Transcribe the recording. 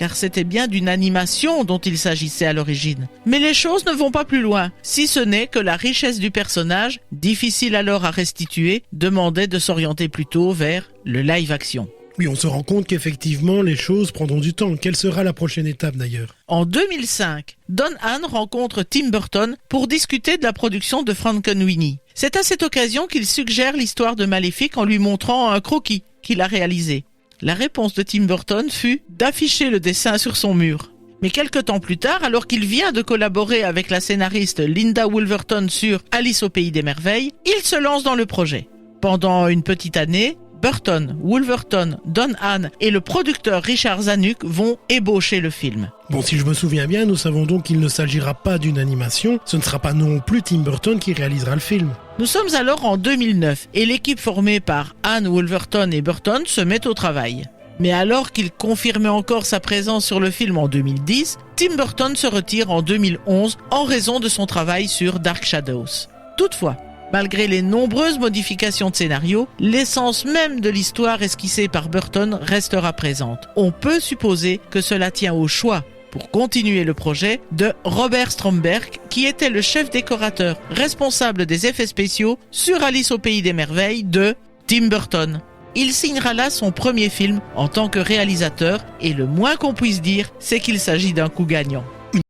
car c'était bien d'une animation dont il s'agissait à l'origine. Mais les choses ne vont pas plus loin, si ce n'est que la richesse du personnage, difficile alors à restituer, demandait de s'orienter plutôt vers le live-action. Oui, on se rend compte qu'effectivement, les choses prendront du temps. Quelle sera la prochaine étape d'ailleurs ? En 2005, Don Hahn rencontre Tim Burton pour discuter de la production de Frankenweenie. C'est à cette occasion qu'il suggère l'histoire de Maléfique en lui montrant un croquis qu'il a réalisé. La réponse de Tim Burton fut d'afficher le dessin sur son mur. Mais quelque temps plus tard, alors qu'il vient de collaborer avec la scénariste Linda Woolverton sur Alice au Pays des Merveilles, il se lance dans le projet. Pendant une petite année, Burton, Woolverton, Don Hahn et le producteur Richard Zanuck vont ébaucher le film. Bon, si je me souviens bien, nous savons donc qu'il ne s'agira pas d'une animation. Ce ne sera pas non plus Tim Burton qui réalisera le film. Nous sommes alors en 2009 et l'équipe formée par Hahn, Woolverton et Burton se met au travail. Mais alors qu'il confirmait encore sa présence sur le film en 2010, Tim Burton se retire en 2011 en raison de son travail sur Dark Shadows. Toutefois, malgré les nombreuses modifications de scénario, l'essence même de l'histoire esquissée par Burton restera présente. On peut supposer que cela tient au choix, pour continuer le projet, de Robert Stromberg, qui était le chef décorateur responsable des effets spéciaux sur Alice au Pays des Merveilles de Tim Burton. Il signera là son premier film en tant que réalisateur et le moins qu'on puisse dire, c'est qu'il s'agit d'un coup gagnant.